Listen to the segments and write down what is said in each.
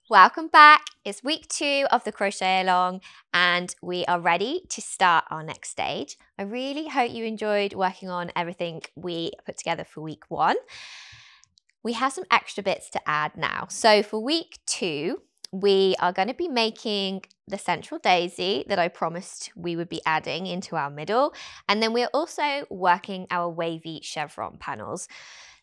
Welcome back. It's week 2 of the crochet along and we are ready to start our next stage. I really hope you enjoyed working on everything we put together for week 1. We have some extra bits to add now. So for week 2, we are going to be making the central daisy that I promised we would be adding into our middle. And then we're also working our wavy chevron panels.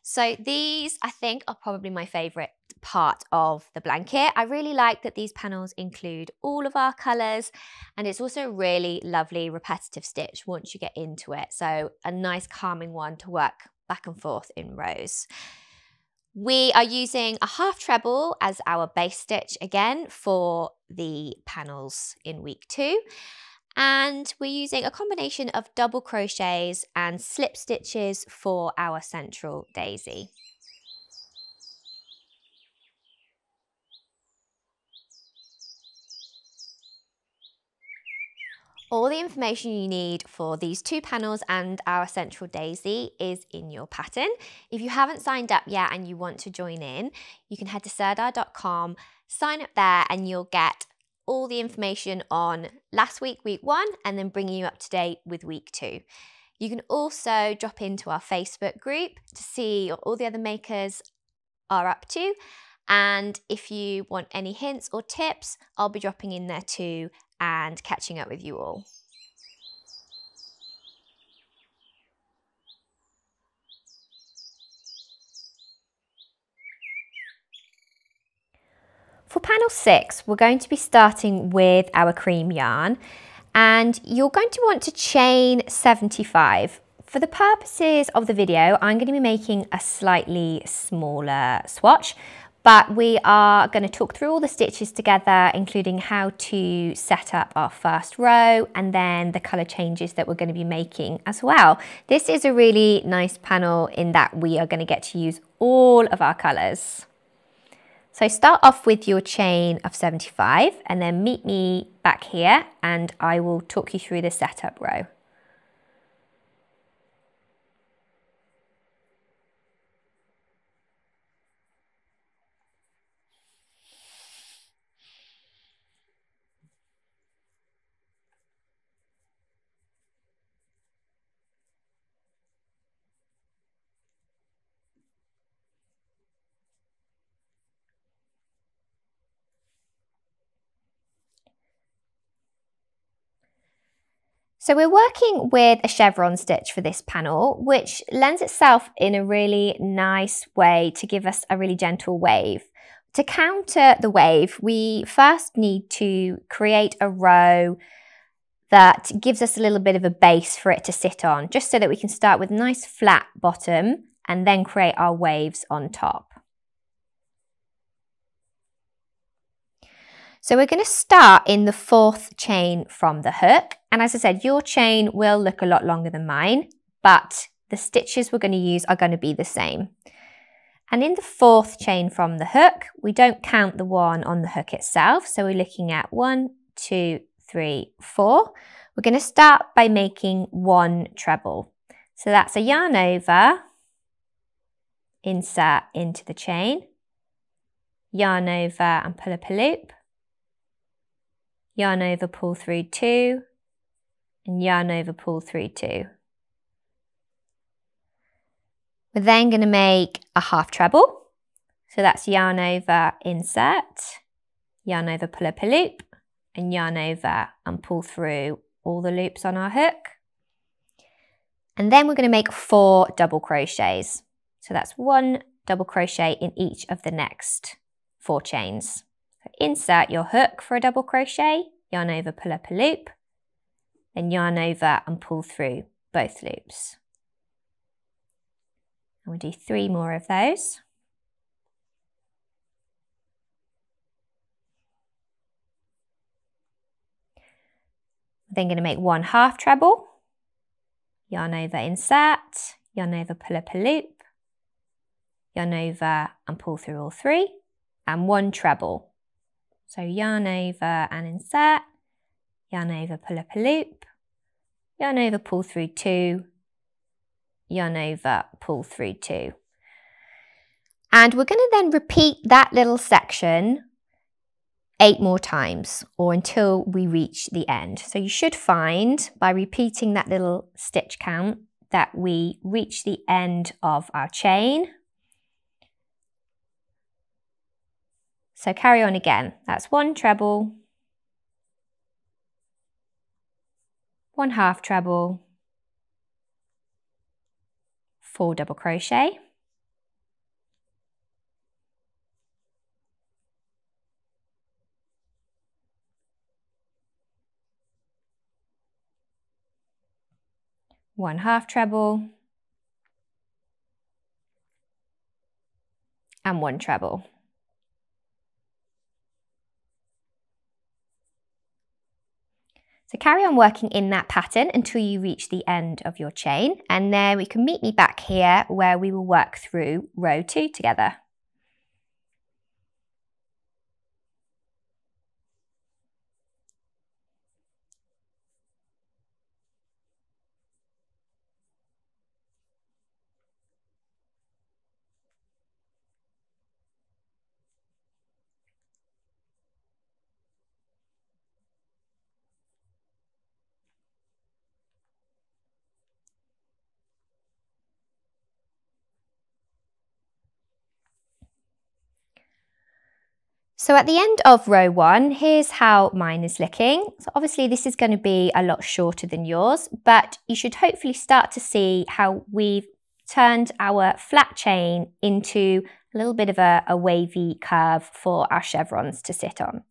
So these, I think, are probably my favourite part of the blanket. I really like that these panels include all of our colours, and it's also a really lovely repetitive stitch once you get into it. So a nice calming one to work back and forth in rows. We are using a half treble as our base stitch again for the panels in week 2. And we're using a combination of double crochets and slip stitches for our central daisy. All the information you need for these 2 panels and our central daisy is in your pattern. If you haven't signed up yet and you want to join in, you can head to sirdar.com, sign up there, and you'll get all the information on last week, week 1, and then bringing you up to date with week 2. You can also drop into our Facebook group to see what all the other makers are up to. And if you want any hints or tips, I'll be dropping in there too and catching up with you all. For panel 6, we're going to be starting with our cream yarn, and you're going to want to chain 75. For the purposes of the video, I'm going to be making a slightly smaller swatch, but we are going to talk through all the stitches together, including how to set up our first row and then the colour changes that we're going to be making as well. This is a really nice panel in that we are going to get to use all of our colours. So start off with your chain of 75 and then meet me back here and I will talk you through the setup row. So we're working with a chevron stitch for this panel, which lends itself in a really nice way to give us a really gentle wave. To counter the wave, we first need to create a row that gives us a little bit of a base for it to sit on, just so that we can start with a nice flat bottom and then create our waves on top. So we're going to start in the 4th chain from the hook. And as I said, your chain will look a lot longer than mine, but the stitches we're going to use are going to be the same. And in the 4th chain from the hook, we don't count the one on the hook itself. So we're looking at 1, 2, 3, 4. We're going to start by making 1 treble. So that's a yarn over, insert into the chain, yarn over and pull up a loop, yarn over, pull through 2, and yarn over, pull through 2. We're then going to make a half treble. So that's yarn over, insert, yarn over, pull up a loop, and yarn over and pull through all the loops on our hook. And then we're going to make 4 double crochets. So that's 1 double crochet in each of the next 4 chains. So insert your hook for a double crochet, yarn over, pull up a loop, then yarn over and pull through both loops. And we'll do 3 more of those. Then going to make 1 half treble, yarn over, insert, yarn over, pull up a loop, yarn over and pull through all 3, and 1 treble. So yarn over and insert, yarn over, pull up a loop, yarn over, pull through 2, yarn over, pull through 2. And we're going to then repeat that little section 8 more times, or until we reach the end. So you should find by repeating that little stitch count that we reach the end of our chain. So carry on again. That's 1 treble, 1 half treble, 4 double crochet, 1 half treble, and 1 treble. So carry on working in that pattern until you reach the end of your chain, and then we can meet me back here where we will work through row 2 together. So at the end of row 1, here's how mine is looking. So obviously this is going to be a lot shorter than yours, but you should hopefully start to see how we've turned our flat chain into a little bit of a wavy curve for our chevrons to sit on.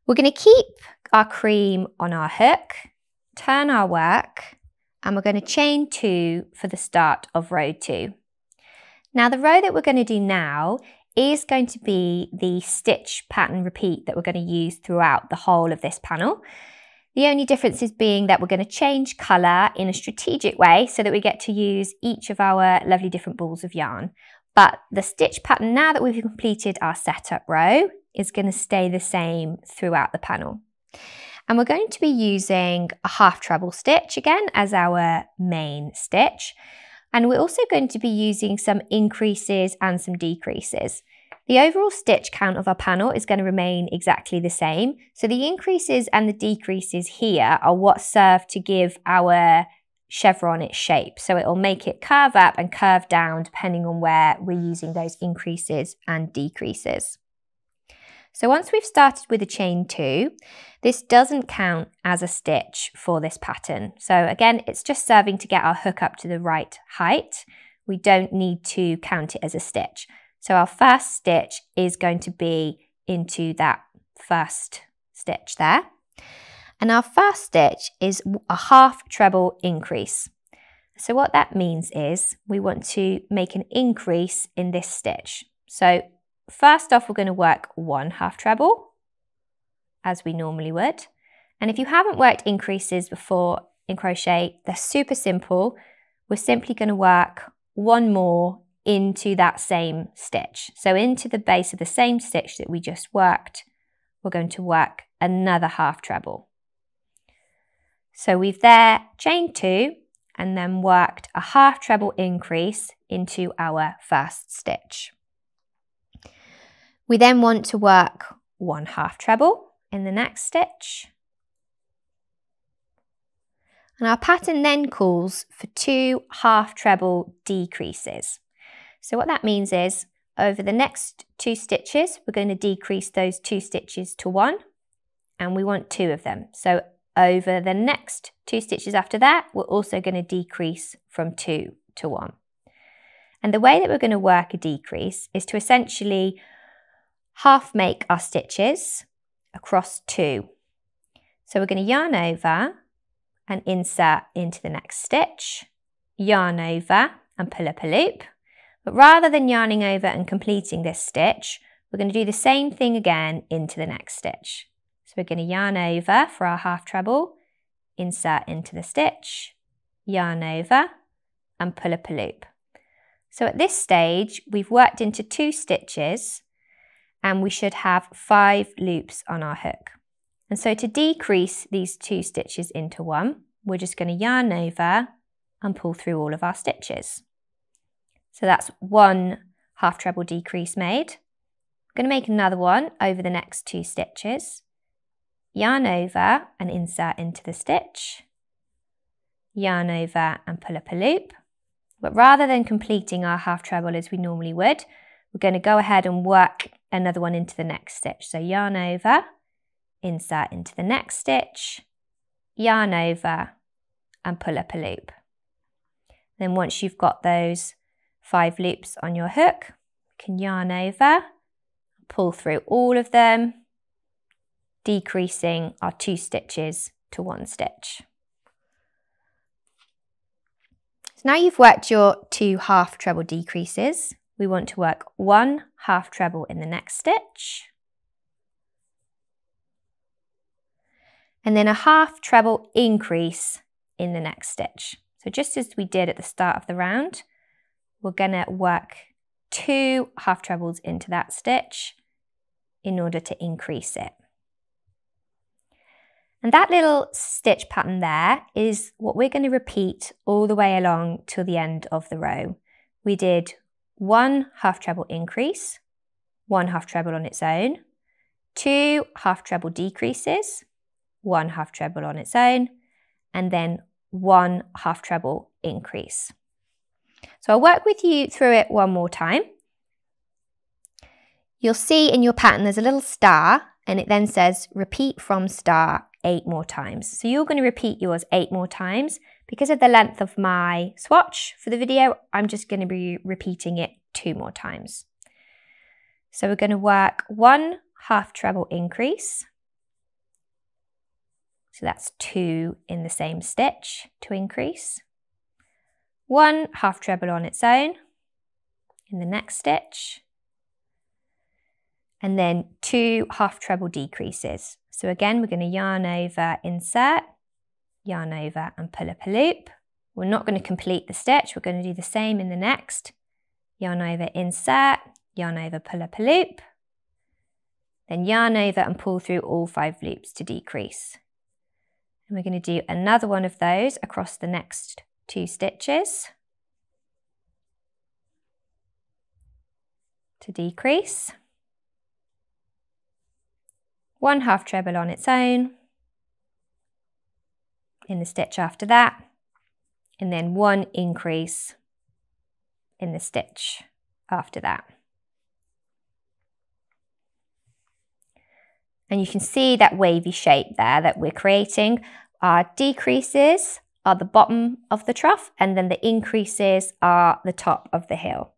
We're going to keep our cream on our hook, turn our work, and we're going to chain 2 for the start of row 2. Now the row that we're going to do now is going to be the stitch pattern repeat that we're going to use throughout the whole of this panel. The only difference is being that we're going to change colour in a strategic way so that we get to use each of our lovely different balls of yarn. But the stitch pattern, now that we've completed our setup row, is going to stay the same throughout the panel. And we're going to be using a half treble stitch again as our main stitch. And we're also going to be using some increases and some decreases. The overall stitch count of our panel is going to remain exactly the same. So the increases and the decreases here are what serve to give our chevron its shape. So it will make it curve up and curve down depending on where we're using those increases and decreases. So once we've started with a chain 2, this doesn't count as a stitch for this pattern. So again, it's just serving to get our hook up to the right height. We don't need to count it as a stitch. So our first stitch is going to be into that first stitch there. And our first stitch is a half treble increase. So what that means is we want to make an increase in this stitch. So first off, we're going to work 1 half treble, as we normally would. And if you haven't worked increases before in crochet, they're super simple. We're simply going to work 1 more into that same stitch. So into the base of the same stitch that we just worked, we're going to work another half treble. So we've there chained 2 and then worked a half treble increase into our first stitch. We then want to work 1 half treble in the next stitch. And our pattern then calls for 2 half treble decreases. So what that means is over the next 2 stitches, we're going to decrease those 2 stitches to 1, and we want 2 of them. So over the next 2 stitches after that, we're also going to decrease from 2 to 1. And the way that we're going to work a decrease is to essentially half make our stitches across 2. So we're going to yarn over and insert into the next stitch, yarn over and pull up a loop. But rather than yarning over and completing this stitch, we're going to do the same thing again into the next stitch. So we're going to yarn over for our half treble, insert into the stitch, yarn over and pull up a loop. So at this stage, we've worked into 2 stitches and we should have 5 loops on our hook. And so to decrease these 2 stitches into 1, we're just going to yarn over and pull through all of our stitches. So that's 1 half treble decrease made, I'm going to make another one over the next 2 stitches. Yarn over and insert into the stitch. Yarn over and pull up a loop. But rather than completing our half treble as we normally would, we're going to go ahead and work another one into the next stitch. So yarn over, insert into the next stitch, yarn over and pull up a loop. Then once you've got those 5 loops on your hook, you can yarn over, pull through all of them, decreasing our 2 stitches to 1 stitch. So now you've worked your 2 half treble decreases, we want to work 1 half treble in the next stitch, and then a half treble increase in the next stitch. So just as we did at the start of the round, we're going to work 2 half trebles into that stitch in order to increase it. And that little stitch pattern there is what we're going to repeat all the way along till the end of the row. We did 1 half treble increase, 1 half treble on its own, 2 half treble decreases, 1 half treble on its own, and then 1 half treble increase. So I'll work with you through it one more time. You'll see in your pattern there's a little star and it then says repeat from star 8 more times. So you're going to repeat yours 8 more times. Because of the length of my swatch for the video, I'm just going to be repeating it 2 more times. So we're going to work 1 half treble increase. So that's 2 in the same stitch to increase. 1 half treble on its own in the next stitch. And then 2 half treble decreases. So again, we're going to yarn over, insert, yarn over and pull up a loop. We're not going to complete the stitch. We're going to do the same in the next. Yarn over, insert, yarn over, pull up a loop. Then yarn over and pull through all 5 loops to decrease. And we're going to do another one of those across the next 2 stitches to decrease. 1 half treble on its own in the stitch after that, and then 1 increase in the stitch after that. And you can see that wavy shape there that we're creating. Our decreases are the bottom of the trough, and then the increases are the top of the hill.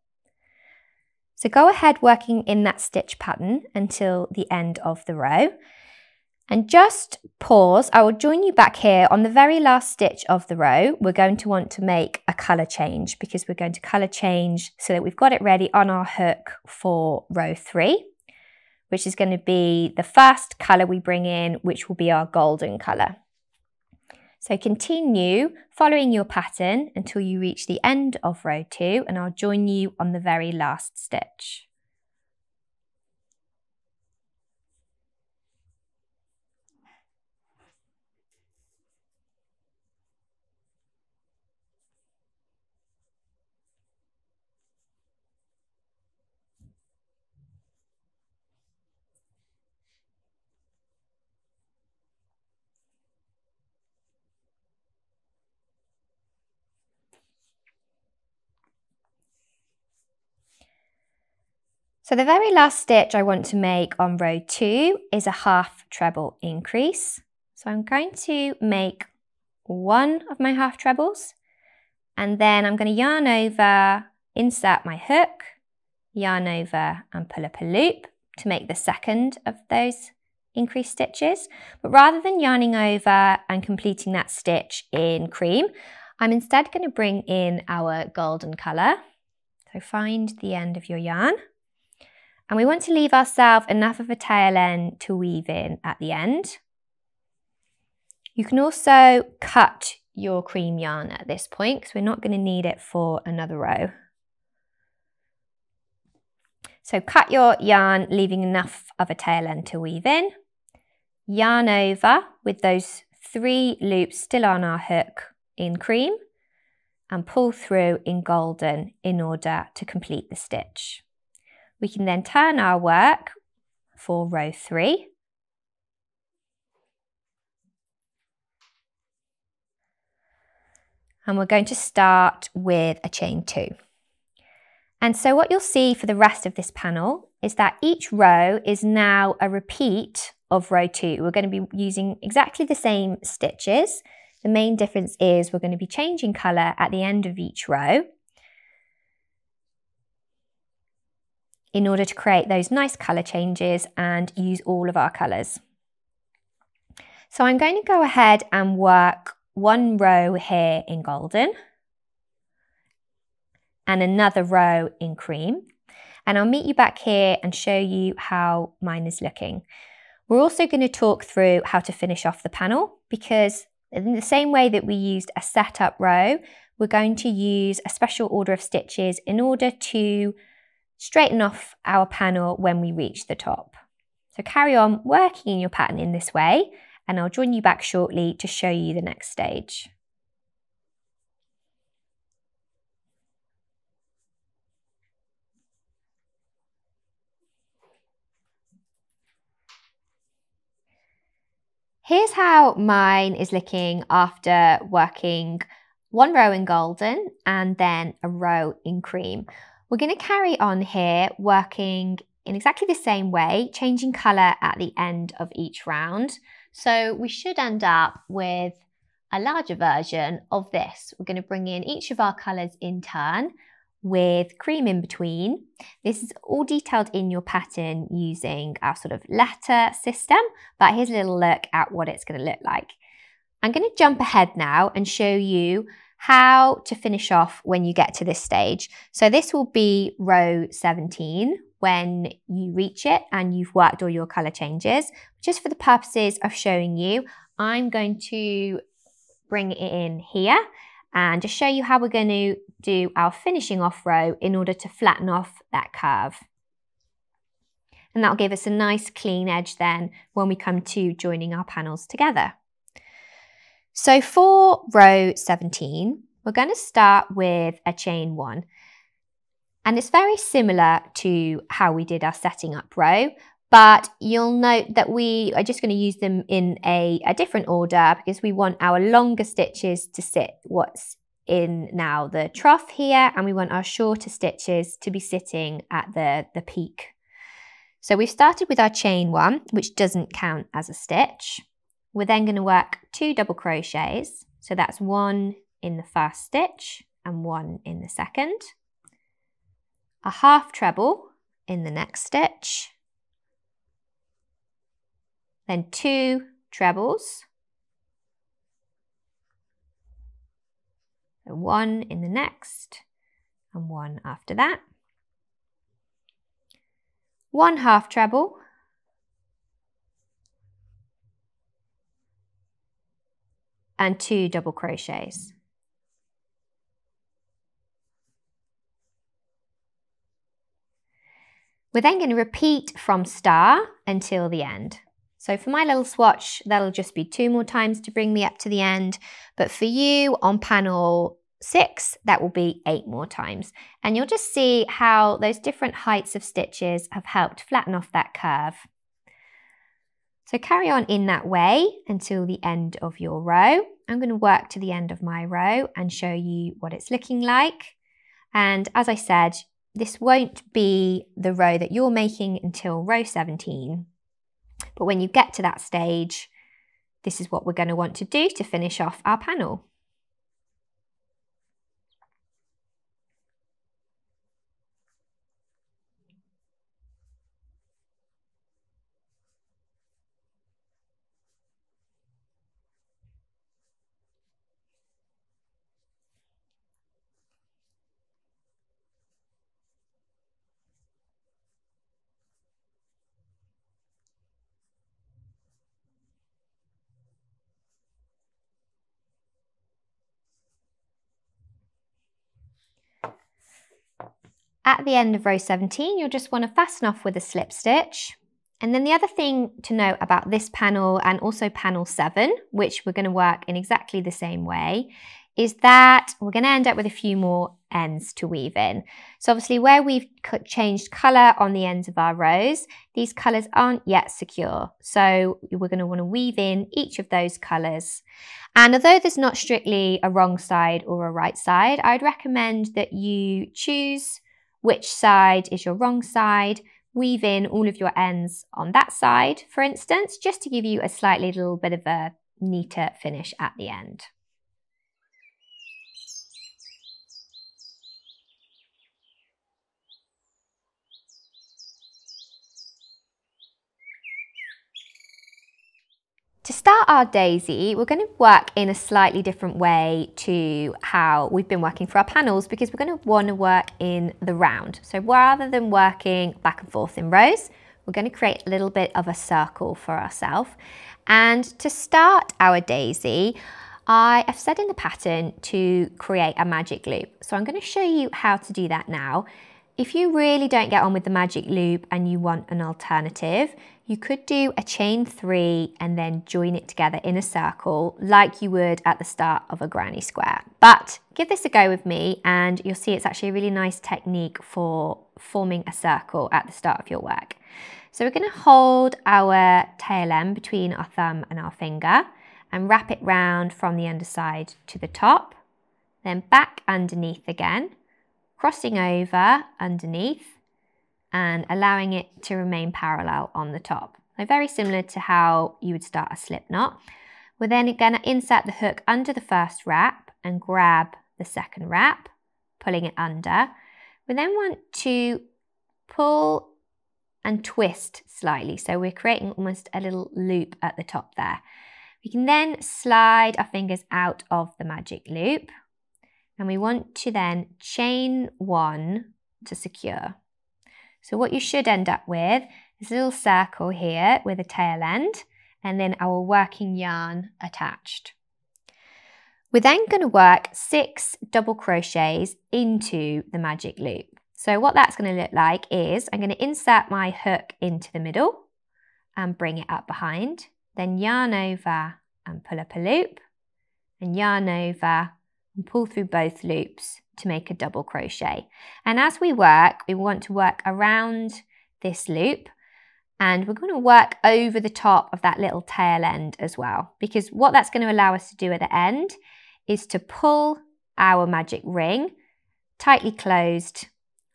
So go ahead working in that stitch pattern until the end of the row. And just pause. I will join you back here on the very last stitch of the row. We're going to want to make a colour change because we're going to colour change so that we've got it ready on our hook for row 3, which is going to be the first colour we bring in, which will be our golden colour. So continue following your pattern until you reach the end of row 2, and I'll join you on the very last stitch. So the very last stitch I want to make on row 2 is a half treble increase. So I'm going to make 1 of my half trebles, and then I'm going to yarn over, insert my hook, yarn over and pull up a loop to make the second of those increased stitches. But rather than yarning over and completing that stitch in cream, I'm instead going to bring in our golden colour. So find the end of your yarn. And we want to leave ourselves enough of a tail end to weave in at the end. You can also cut your cream yarn at this point because we're not going to need it for another row. So cut your yarn, leaving enough of a tail end to weave in. Yarn over with those 3 loops still on our hook in cream and pull through in golden in order to complete the stitch. We can then turn our work for row 3. And we're going to start with a chain 2. And so what you'll see for the rest of this panel is that each row is now a repeat of row 2. We're going to be using exactly the same stitches. The main difference is we're going to be changing colour at the end of each row in order to create those nice colour changes and use all of our colours. So I'm going to go ahead and work one row here in golden and another row in cream, and I'll meet you back here and show you how mine is looking. We're also going to talk through how to finish off the panel, because in the same way that we used a setup row, we're going to use a special order of stitches in order to straighten off our panel when we reach the top. So carry on working in your pattern in this way, and I'll join you back shortly to show you the next stage. Here's how mine is looking after working one row in golden and then a row in cream. We're going to carry on here working in exactly the same way, changing colour at the end of each round. So we should end up with a larger version of this. We're going to bring in each of our colours in turn with cream in between. This is all detailed in your pattern using our sort of letter system, but here's a little look at what it's going to look like. I'm going to jump ahead now and show you how to finish off when you get to this stage. So this will be row 17 when you reach it and you've worked all your colour changes. Just for the purposes of showing you, I'm going to bring it in here and just show you how we're going to do our finishing off row in order to flatten off that curve. And that'll give us a nice clean edge then when we come to joining our panels together. So for row 17, we're going to start with a chain 1. And it's very similar to how we did our setting up row, but you'll note that we are just going to use them in a different order because we want our longer stitches to sit what's in now the trough here, and we want our shorter stitches to be sitting at the peak. So we've started with our chain 1, which doesn't count as a stitch. We're then going to work 2 double crochets. So that's 1 in the first stitch and 1 in the second. A half treble in the next stitch. Then 2 trebles. So 1 in the next and 1 after that. 1 half treble. And 2 double crochets. We're then going to repeat from star until the end. So for my little swatch, that'll just be 2 more times to bring me up to the end. But for you on panel 6, that will be 8 more times. And you'll just see how those different heights of stitches have helped flatten off that curve. So carry on in that way until the end of your row. I'm going to work to the end of my row and show you what it's looking like. And as I said, this won't be the row that you're making until row 17. But when you get to that stage, this is what we're going to want to do to finish off our panel. At the end of row 17, you'll just want to fasten off with a slip stitch. And then the other thing to note about this panel and also panel 7, which we're going to work in exactly the same way, is that we're going to end up with a few more ends to weave in. So obviously where we've changed colour on the ends of our rows, these colours aren't yet secure. So we're going to want to weave in each of those colours. And although there's not strictly a wrong side or a right side, I'd recommend that you choose which side is your wrong side, weave in all of your ends on that side, for instance, just to give you a slightly little bit of a neater finish at the end. To start our daisy, we're going to work in a slightly different way to how we've been working for our panels, because we're going to want to work in the round. So rather than working back and forth in rows, we're going to create a little bit of a circle for ourselves. And to start our daisy, I have said in the pattern to create a magic loop. So I'm going to show you how to do that now. If you really don't get on with the magic loop and you want an alternative, you could do a chain 3 and then join it together in a circle like you would at the start of a granny square. But give this a go with me and you'll see it's actually a really nice technique for forming a circle at the start of your work. So we're going to hold our tail end between our thumb and our finger and wrap it round from the underside to the top, then back underneath again, crossing over underneath and allowing it to remain parallel on the top. So very similar to how you would start a slip knot. We're then going to insert the hook under the first wrap and grab the second wrap, pulling it under. We then want to pull and twist slightly, so we're creating almost a little loop at the top there. We can then slide our fingers out of the magic loop, and we want to then chain 1 to secure. So what you should end up with is a little circle here with a tail end and then our working yarn attached. We're then going to work 6 double crochets into the magic loop. So what that's going to look like is I'm going to insert my hook into the middle and bring it up behind, then yarn over and pull up a loop, and yarn over and pull through both loops to make a double crochet. And as we work, we want to work around this loop, and we're going to work over the top of that little tail end as well, because what that's going to allow us to do at the end is to pull our magic ring tightly closed,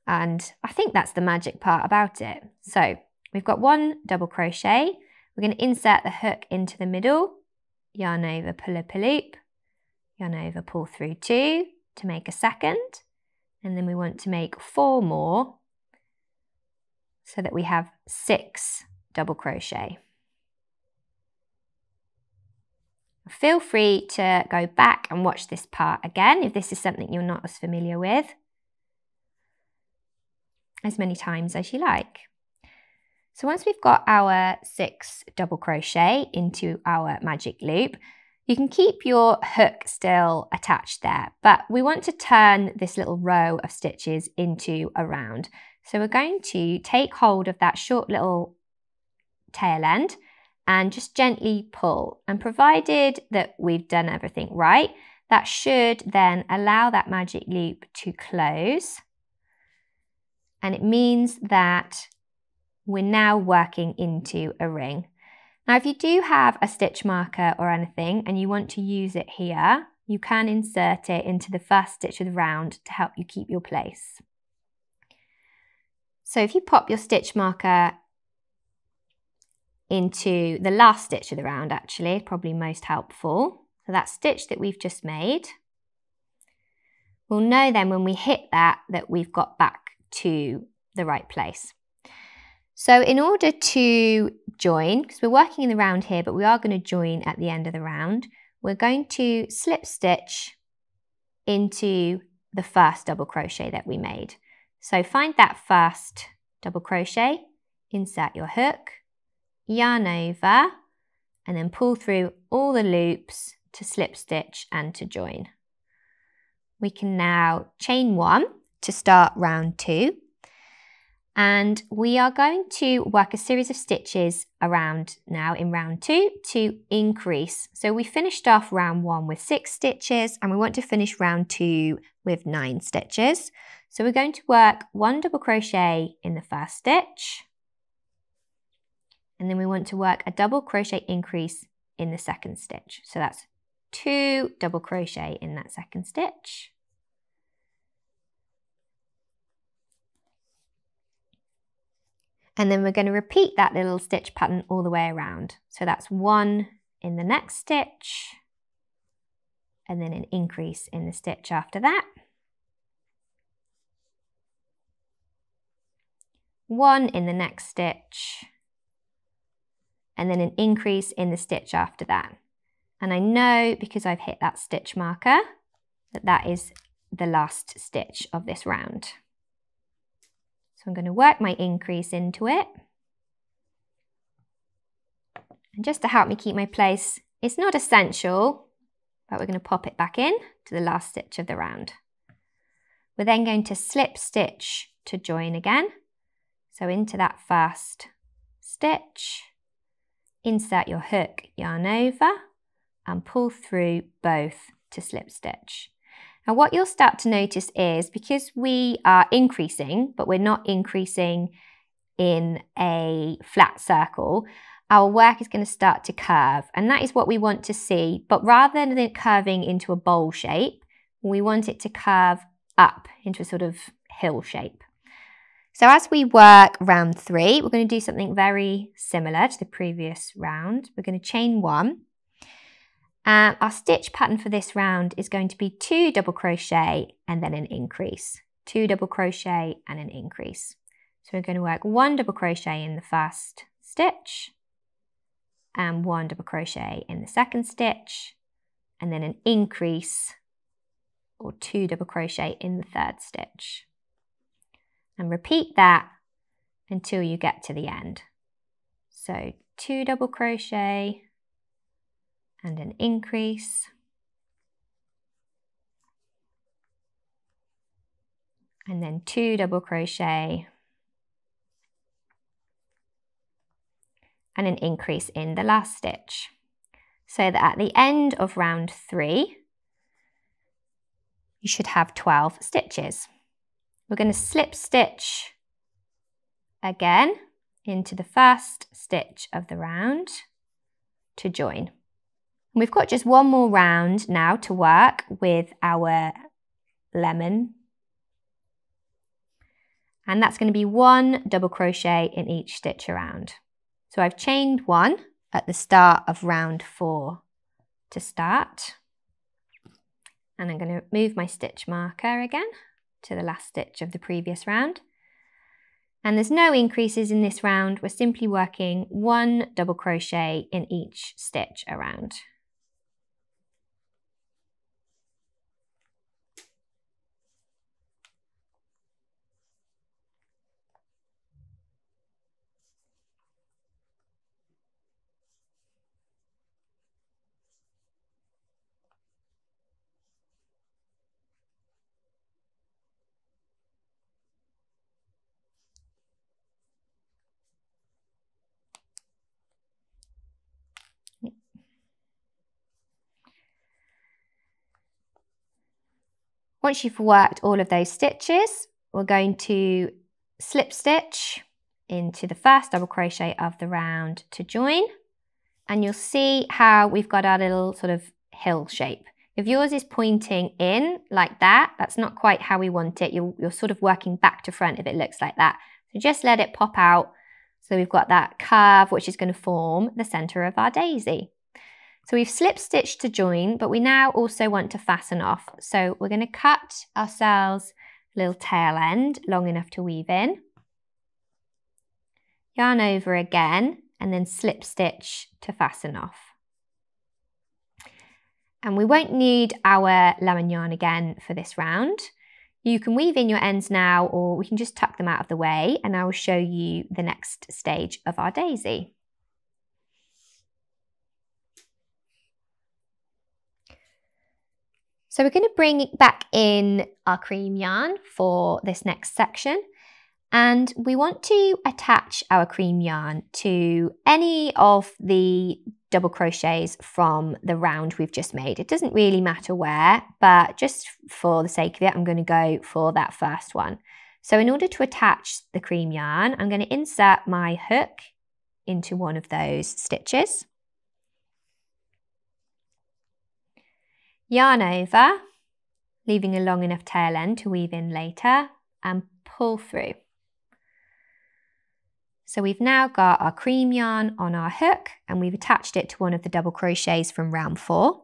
and I think that's the magic part about it. So we've got 1 double crochet, we're going to insert the hook into the middle, yarn over, pull up a loop, yarn over, pull through 2 to make a second, and then we want to make 4 more so that we have 6 double crochet. Feel free to go back and watch this part again if this is something you're not as familiar with, as many times as you like. So once we've got our 6 double crochet into our magic loop, you can keep your hook still attached there, but we want to turn this little row of stitches into a round. So we're going to take hold of that short little tail end and just gently pull. And provided that we've done everything right, that should then allow that magic loop to close. And it means that we're now working into a ring. Now, if you do have a stitch marker or anything and you want to use it here, you can insert it into the first stitch of the round to help you keep your place. So if you pop your stitch marker into the last stitch of the round, actually, probably most helpful. So that stitch that we've just made, we'll know then when we hit that we've got back to the right place. So in order to join, because we're working in the round here, but we are going to join at the end of the round, we're going to slip stitch into the first double crochet that we made. So find that first double crochet, insert your hook, yarn over, and then pull through all the loops to slip stitch and to join. We can now chain 1 to start round 2. And we are going to work a series of stitches around now in round 2 to increase. So we finished off round 1 with 6 stitches and we want to finish round 2 with 9 stitches. So we're going to work 1 double crochet in the first stitch, and then we want to work a double crochet increase in the second stitch. So that's 2 double crochet in that second stitch. And then we're going to repeat that little stitch pattern all the way around. So that's 1 in the next stitch, and then an increase in the stitch after that. 1 in the next stitch, and then an increase in the stitch after that. And I know because I've hit that stitch marker that that is the last stitch of this round. So I'm going to work my increase into it. And just to help me keep my place, it's not essential, but we're going to pop it back in to the last stitch of the round. We're then going to slip stitch to join again. So into that first stitch, insert your hook, yarn over, and pull through both to slip stitch. Now what you'll start to notice is, because we are increasing, but we're not increasing in a flat circle, our work is going to start to curve, and that is what we want to see. But rather than it curving into a bowl shape, we want it to curve up into a sort of hill shape. So as we work round 3, we're going to do something very similar to the previous round. We're going to chain 1. Our stitch pattern for this round is going to be 2 double crochet and then an increase. 2 double crochet and an increase. So we're going to work 1 double crochet in the first stitch and 1 double crochet in the second stitch, and then an increase or 2 double crochet in the third stitch. And repeat that until you get to the end. So 2 double crochet and an increase, and then 2 double crochet and an increase in the last stitch. So that at the end of round 3, you should have 12 stitches. We're going to slip stitch again into the first stitch of the round to join. We've got just one more round now to work with our lemon, and that's going to be 1 double crochet in each stitch around. So I've chained 1 at the start of round 4 to start, and I'm going to move my stitch marker again to the last stitch of the previous round. And there's no increases in this round, we're simply working 1 double crochet in each stitch around. Once you've worked all of those stitches, we're going to slip stitch into the first double crochet of the round to join, and you'll see how we've got our little sort of hill shape. If yours is pointing in like that, that's not quite how we want it. You're sort of working back to front if it looks like that. So just let it pop out. So we've got that curve which is going to form the centre of our daisy. So we've slip stitched to join, but we now also want to fasten off. So we're going to cut ourselves a little tail end long enough to weave in, yarn over again, and then slip stitch to fasten off. And we won't need our lemon yarn again for this round. You can weave in your ends now, or we can just tuck them out of the way, and I will show you the next stage of our daisy. So we're going to bring back in our cream yarn for this next section, And we want to attach our cream yarn to any of the double crochets from the round we've just made. It doesn't really matter where, but just for the sake of it, I'm going to go for that first one. So in order to attach the cream yarn, I'm going to insert my hook into one of those stitches. Yarn over, leaving a long enough tail end to weave in later, and pull through. So we've now got our cream yarn on our hook and we've attached it to one of the double crochets from round 4.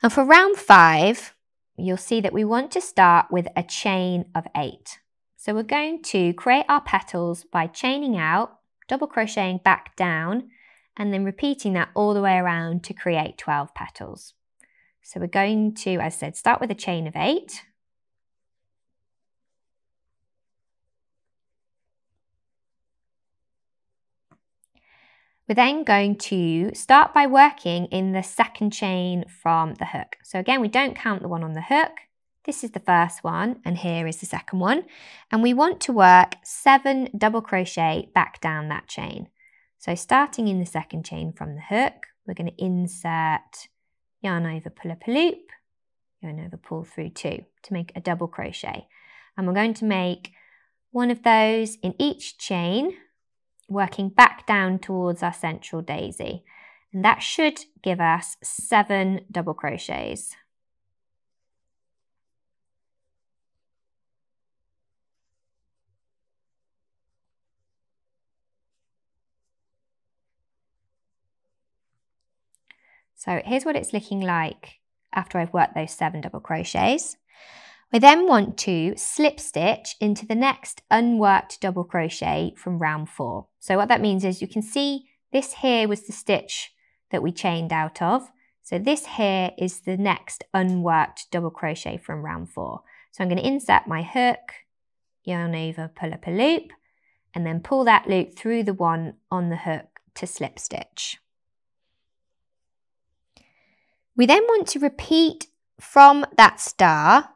And for round 5, you'll see that we want to start with a chain of 8. So we're going to create our petals by chaining out, double crocheting back down, and then repeating that all the way around to create 12 petals. So we're going to, as I said, start with a chain of 8. We're then going to start by working in the second chain from the hook. So again, we don't count the one on the hook. This is the first one and here is the second one. And we want to work 7 double crochet back down that chain. So starting in the second chain from the hook, we're going to insert yarn over, pull up a loop, yarn over, pull through 2 to make a double crochet. And we're going to make one of those in each chain, working back down towards our central daisy. And that should give us 7 double crochets. So here's what it's looking like after I've worked those 7 double crochets. We then want to slip stitch into the next unworked double crochet from round 4. So what that means is you can see this here was the stitch that we chained out of. So this here is the next unworked double crochet from round 4. So I'm going to insert my hook, yarn over, pull up a loop, and then pull that loop through the one on the hook to slip stitch. We then want to repeat from that star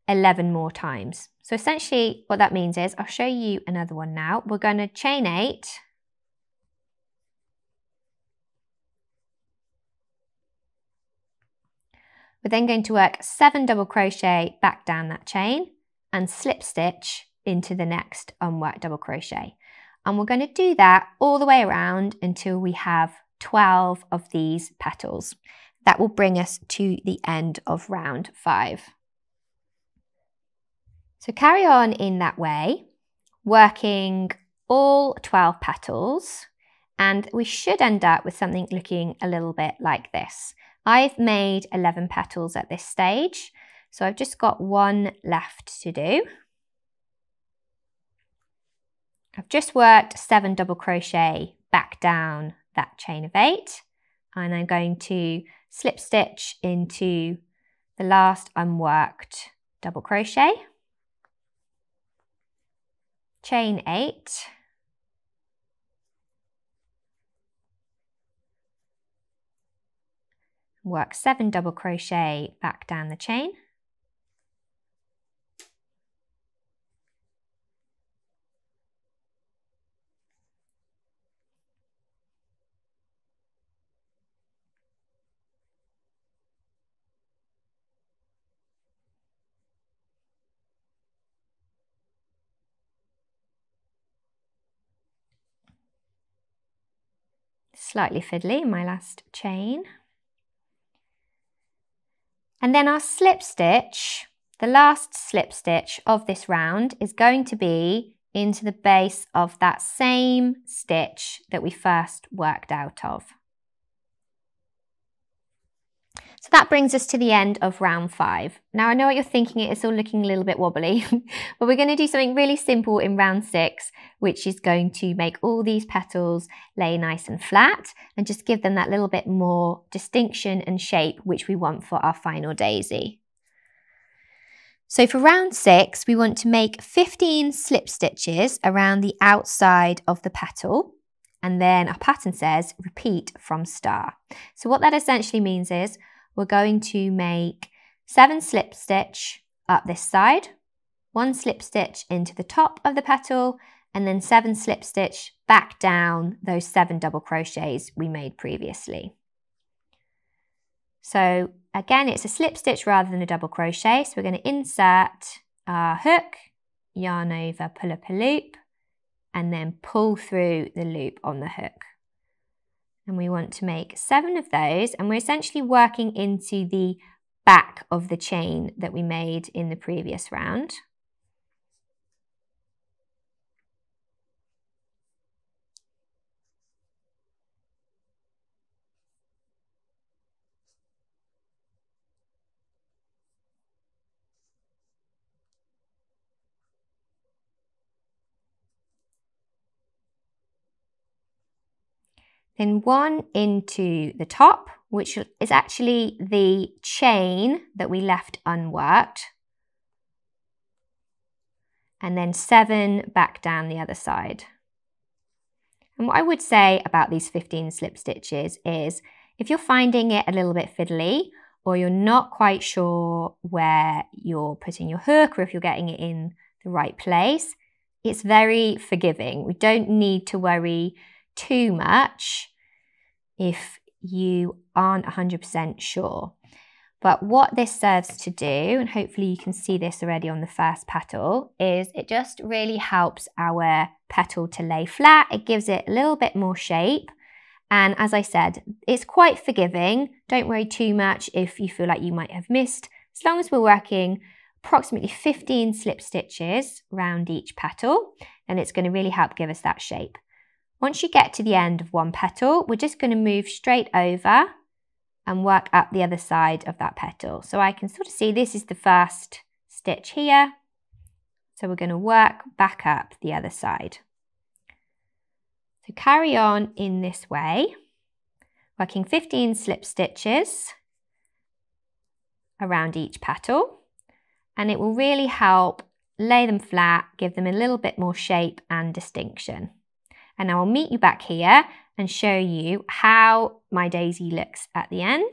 11 more times. So essentially what that means is, I'll show you another one now. We're going to chain 8. We're then going to work 7 double crochet back down that chain and slip stitch into the next unworked double crochet. And we're going to do that all the way around until we have 12 of these petals. That will bring us to the end of round 5. So carry on in that way, working all 12 petals, and we should end up with something looking a little bit like this. I've made 11 petals at this stage, so I've just got 1 left to do. I've just worked 7 double crochet back down that chain of 8, and I'm going to slip stitch into the last unworked double crochet. Chain 8, work 7 double crochet back down the chain, slightly fiddly in my last chain. And then our slip stitch, the last slip stitch of this round, is going to be into the base of that same stitch that we first worked out of. So that brings us to the end of round 5. Now I know what you're thinking, it's all looking a little bit wobbly, but we're going to do something really simple in round 6, which is going to make all these petals lay nice and flat and just give them that little bit more distinction and shape which we want for our final daisy. So for round 6, we want to make 15 slip stitches around the outside of the petal, and then our pattern says repeat from star. So what that essentially means is, we're going to make 7 slip stitch up this side, 1 slip stitch into the top of the petal, and then 7 slip stitch back down those 7 double crochets we made previously. So again, it's a slip stitch rather than a double crochet. So we're going to insert our hook, yarn over, pull up a loop, and then pull through the loop on the hook. And we want to make 7 of those, and we're essentially working into the back of the chain that we made in the previous round. Then 1 into the top, which is actually the chain that we left unworked. And then 7 back down the other side. And what I would say about these 15 slip stitches is if you're finding it a little bit fiddly, or you're not quite sure where you're putting your hook, or if you're getting it in the right place, it's very forgiving. We don't need to worry too much if you aren't 100% sure. But what this serves to do, and hopefully you can see this already on the first petal, is it just really helps our petal to lay flat. It gives it a little bit more shape. And as I said, it's quite forgiving. Don't worry too much if you feel like you might have missed. As long as we're working approximately 15 slip stitches around each petal, then it's going to really help give us that shape. Once you get to the end of one petal, we're just going to move straight over and work up the other side of that petal. So I can sort of see this is the first stitch here. So we're going to work back up the other side. So carry on in this way, working 15 slip stitches around each petal, and it will really help lay them flat, give them a little bit more shape and distinction. And I will meet you back here and show you how my daisy looks at the end.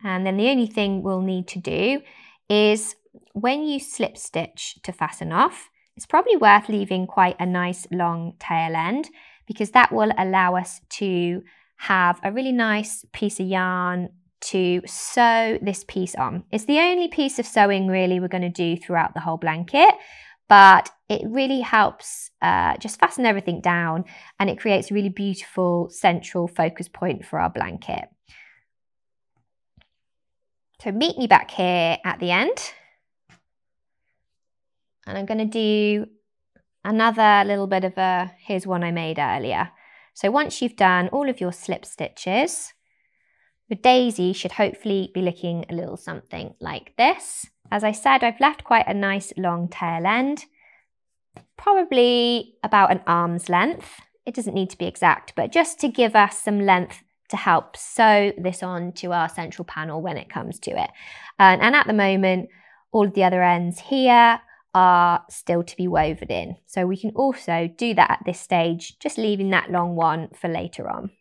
And then the only thing we'll need to do is when you slip stitch to fasten off, it's probably worth leaving quite a nice long tail end, because that will allow us to have a really nice piece of yarn to sew this piece on. It's the only piece of sewing really we're going to do throughout the whole blanket, but it really helps just fasten everything down, and it creates a really beautiful central focus point for our blanket. So meet me back here at the end. And I'm going to do another little bit of a, here's one I made earlier. So once you've done all of your slip stitches, the daisy should hopefully be looking a little something like this. As I said, I've left quite a nice long tail end, probably about an arm's length. It doesn't need to be exact, but just to give us some length to help sew this on to our central panel when it comes to it. And at the moment, all of the other ends here are still to be woven in. So we can also do that at this stage, just leaving that long one for later on.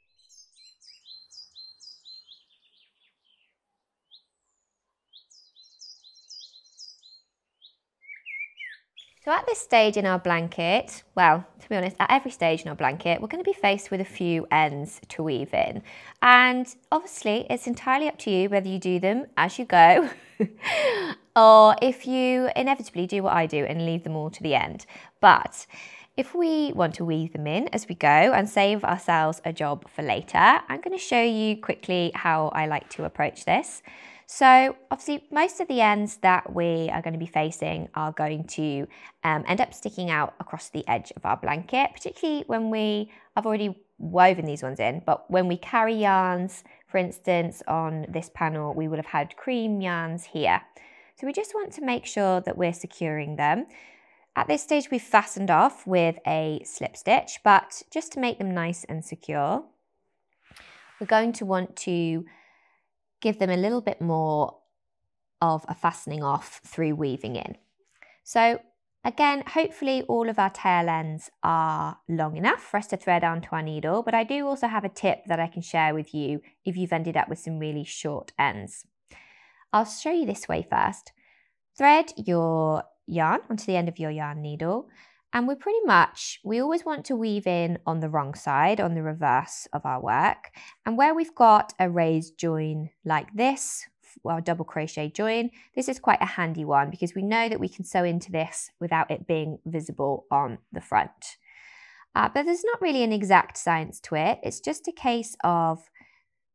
So at this stage in our blanket, well, to be honest, at every stage in our blanket, we're going to be faced with a few ends to weave in. And obviously, it's entirely up to you whether you do them as you go or if you inevitably do what I do and leave them all to the end. But if we want to weave them in as we go and save ourselves a job for later, I'm going to show you quickly how I like to approach this. So obviously most of the ends that we are going to be facing are going to end up sticking out across the edge of our blanket, particularly when I've already woven these ones in, but when we carry yarns, for instance, on this panel, we would have had cream yarns here. So we just want to make sure that we're securing them. At this stage, we've fastened off with a slip stitch, but just to make them nice and secure, we're going to want to give them a little bit more of a fastening off through weaving in. So again, hopefully all of our tail ends are long enough for us to thread onto our needle, but I do also have a tip that I can share with you if you've ended up with some really short ends. I'll show you this way first. thread your yarn onto the end of your yarn needle, and we always want to weave in on the wrong side, on the reverse of our work. And where we've got a raised join like this, well, double crochet join, this is quite a handy one because we know that we can sew into this without it being visible on the front. But there's not really an exact science to it. It's just a case of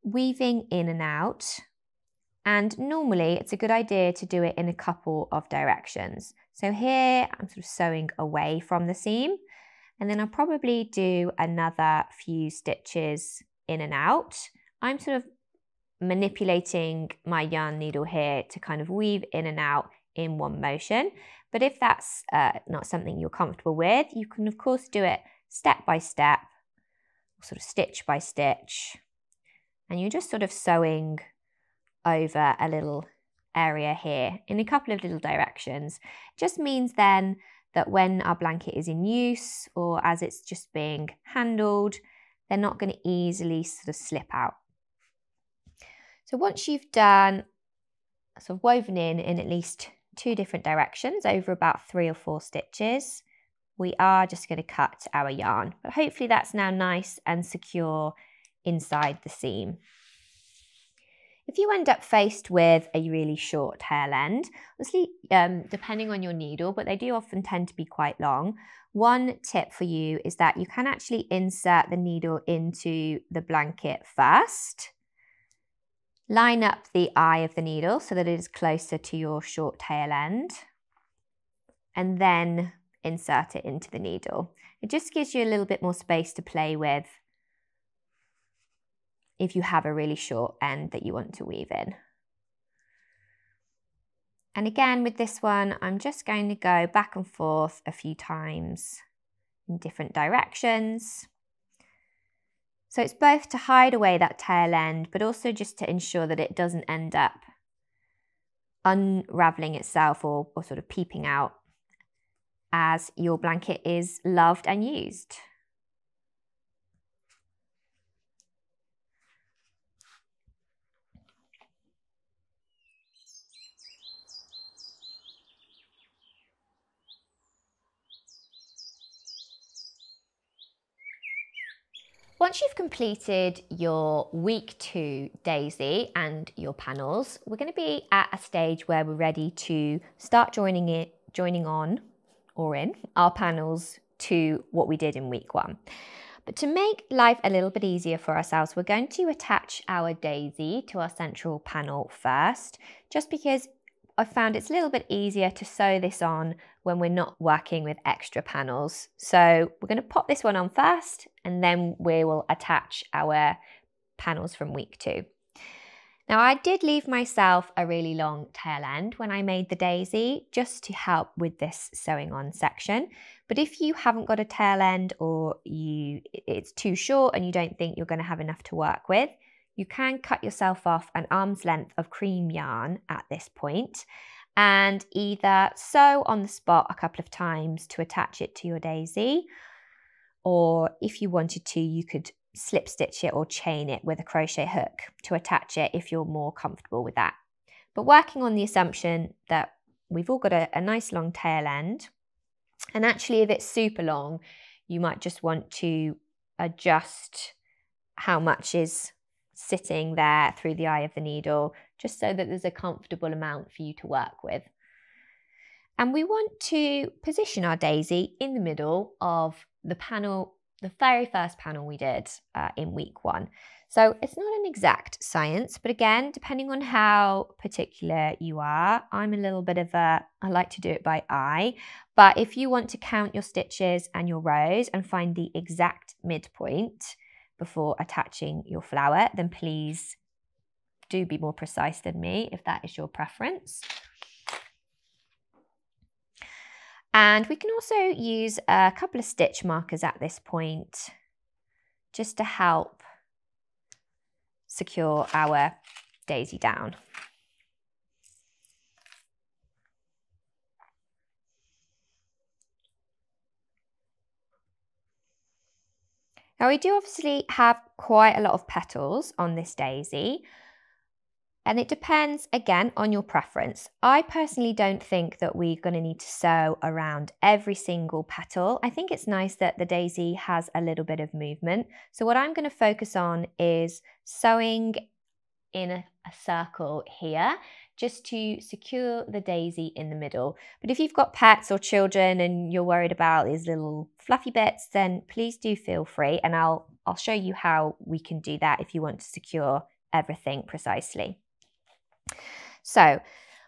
weaving in and out. And normally it's a good idea to do it in a couple of directions. So here I'm sort of sewing away from the seam, and then I'll probably do another few stitches in and out. I'm sort of manipulating my yarn needle here to kind of weave in and out in one motion. But if that's not something you're comfortable with, you can of course do it step by step, sort of stitch by stitch, and you're just sort of sewing over a little area here in a couple of little directions. It just means then that when our blanket is in use or as it's just being handled, they're not going to easily sort of slip out. So once you've done sort of woven in at least 2 different directions over about 3 or 4 stitches, we are just going to cut our yarn. But hopefully that's now nice and secure inside the seam. If you end up faced with a really short tail end, obviously depending on your needle, but they do often tend to be quite long, one tip for you is that you can actually insert the needle into the blanket first. Line up the eye of the needle so that it is closer to your short tail end, and then insert it into the needle. It just gives you a little bit more space to play with if you have a really short end that you want to weave in. And again with this one, I'm just going to go back and forth a few times in different directions. So it's both to hide away that tail end, but also just to ensure that it doesn't end up unraveling itself or sort of peeping out as your blanket is loved and used. Once you've completed your week 2 daisy and your panels, we're going to be at a stage where we're ready to start joining on or in our panels to what we did in week 1. But to make life a little bit easier for ourselves, we're going to attach our daisy to our central panel first, just because I found it's a little bit easier to sew this on when we're not working with extra panels. So we're going to pop this one on first, and then we will attach our panels from week 2. Now I did leave myself a really long tail end when I made the daisy just to help with this sewing on section. But if you haven't got a tail end or it's too short and you don't think you're going to have enough to work with, you can cut yourself off an arm's length of cream yarn at this point and either sew on the spot a couple of times to attach it to your daisy, or if you wanted to, you could slip stitch it or chain it with a crochet hook to attach it if you're more comfortable with that. But working on the assumption that we've all got a nice long tail end, and actually if it's super long, you might just want to adjust how much is sitting there through the eye of the needle, just so that there's a comfortable amount for you to work with. And we want to position our daisy in the middle of the panel, the very first panel we did in week 1. So it's not an exact science, but again, depending on how particular you are, I'm a little bit of I like to do it by eye, but if you want to count your stitches and your rows and find the exact midpoint before attaching your flower, then please do be more precise than me if that is your preference. And we can also use a couple of stitch markers at this point just to help secure our daisy down. Now we do obviously have quite a lot of petals on this daisy, And it depends, again, on your preference. I personally don't think that we're going to need to sew around every single petal. I think it's nice that the daisy has a little bit of movement. So what I'm going to focus on is sewing in a circle here, just to secure the daisy in the middle. But if you've got pets or children and you're worried about these little fluffy bits, then please do feel free, and I'll show you how we can do that if you want to secure everything precisely. So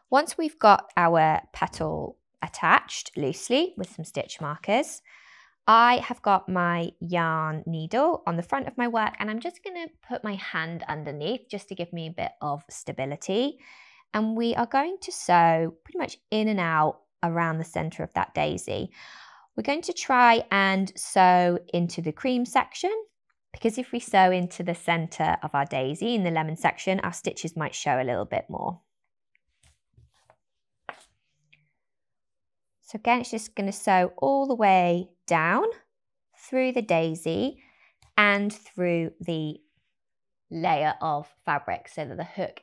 once we've got our petal attached loosely with some stitch markers, I have got my yarn needle on the front of my work, and I'm just going to put my hand underneath just to give me a bit of stability. And we are going to sew pretty much in and out around the center of that daisy. We're going to try and sew into the cream section, because if we sew into the center of our daisy in the lemon section, our stitches might show a little bit more. So again, it's just going to sew all the way down through the daisy and through the layer of fabric, so that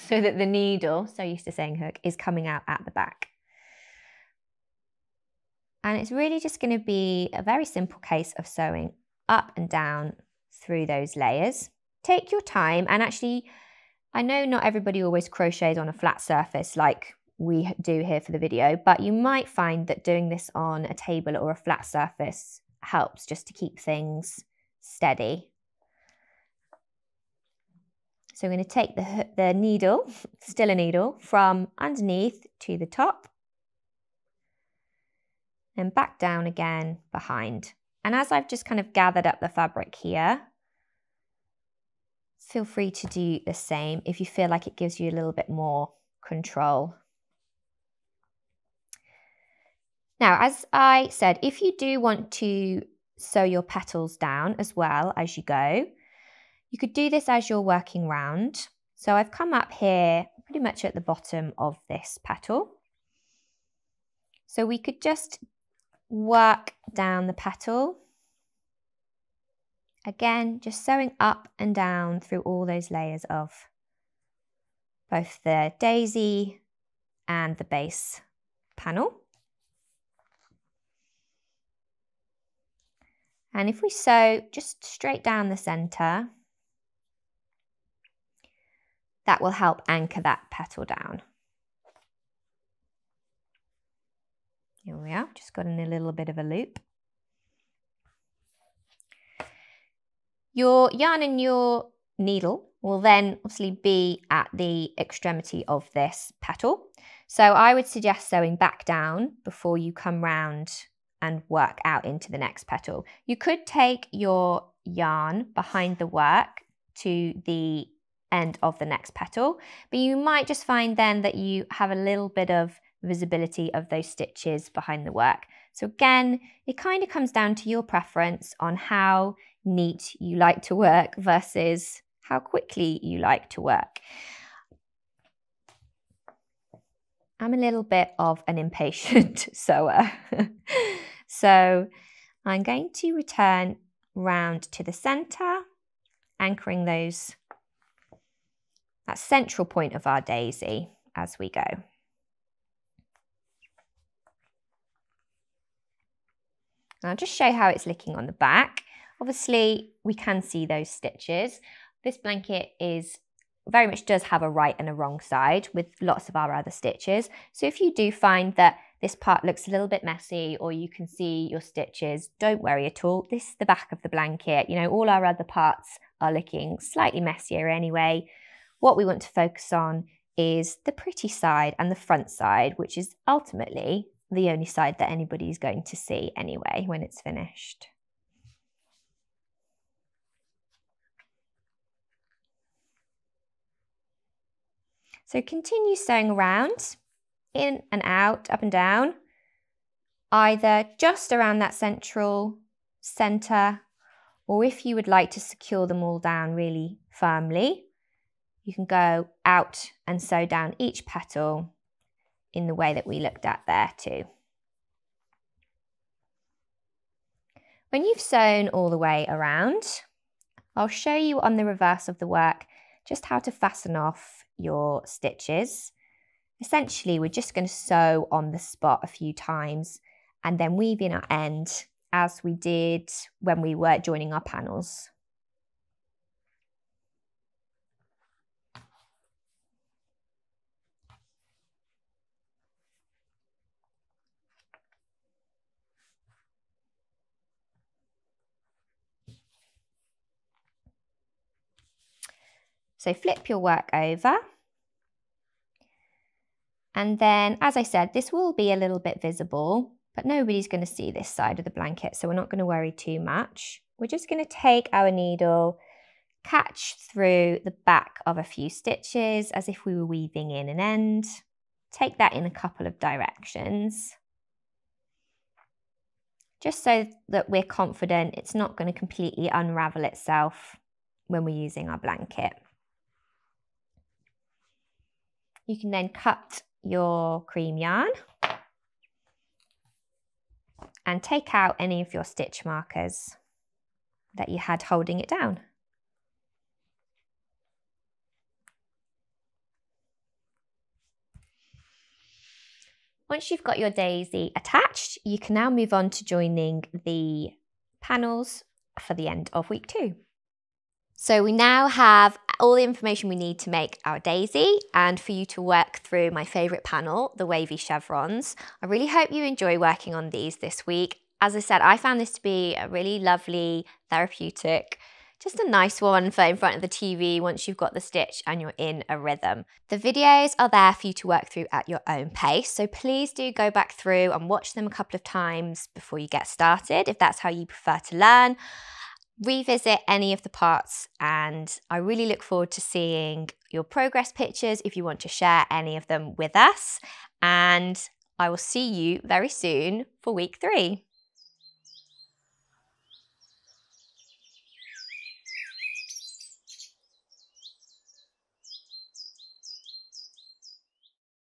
so that the needle, so used to saying hook, is coming out at the back. And it's really just going to be a very simple case of sewing up and down through those layers. Take your time, and actually, I know not everybody always crochets on a flat surface like we do here for the video, but you might find that doing this on a table or a flat surface helps just to keep things steady. So I'm going to take the needle, still a needle, from underneath to the top and back down again behind. And as I've just kind of gathered up the fabric here, feel free to do the same if you feel like it gives you a little bit more control. Now, as I said, if you do want to sew your petals down as well as you go, you could do this as you're working round. So I've come up here pretty much at the bottom of this petal. So we could just work down the petal. Again, just sewing up and down through all those layers of both the daisy and the base panel. And if we sew just straight down the center, that will help anchor that petal down. Here we are, just got in a little bit of a loop. Your yarn and your needle will then obviously be at the extremity of this petal. So I would suggest sewing back down before you come round and work out into the next petal. You could take your yarn behind the work to the end of the next petal, but you might just find then that you have a little bit of visibility of those stitches behind the work. So again, it kind of comes down to your preference on how neat you like to work versus how quickly you like to work. I'm a little bit of an impatient sewer. So I'm going to return round to the center, anchoring that central point of our daisy as we go. I'll just show how it's looking on the back. Obviously, we can see those stitches. This blanket very much does have a right and a wrong side with lots of our other stitches. So if you do find that this part looks a little bit messy or you can see your stitches, don't worry at all. This is the back of the blanket. You know, all our other parts are looking slightly messier anyway. What we want to focus on is the pretty side and the front side, which is ultimately the only side that anybody's going to see anyway when it's finished. So continue sewing around, in and out, up and down, either just around that central center, or if you would like to secure them all down really firmly, you can go out and sew down each petal in the way that we looked at there too. When you've sewn all the way around, I'll show you on the reverse of the work just how to fasten off your stitches. Essentially, we're just going to sew on the spot a few times and then weave in our end as we did when we were joining our panels. So flip your work over. And then, as I said, this will be a little bit visible, but nobody's going to see this side of the blanket, so we're not going to worry too much. We're just going to take our needle, catch through the back of a few stitches as if we were weaving in an end. Take that in a couple of directions, just so that we're confident it's not going to completely unravel itself when we're using our blanket. You can then cut your cream yarn and take out any of your stitch markers that you had holding it down. Once you've got your daisy attached, you can now move on to joining the panels for the end of week 2. So we now have all the information we need to make our daisy and for you to work through my favourite panel, the wavy chevrons. I really hope you enjoy working on these this week. As I said, I found this to be a really lovely, therapeutic, just a nice one for in front of the TV once you've got the stitch and you're in a rhythm. The videos are there for you to work through at your own pace, so please do go back through and watch them a couple of times before you get started, if that's how you prefer to learn. Revisit any of the parts, and I really look forward to seeing your progress pictures if you want to share any of them with us, and I will see you very soon for week 3.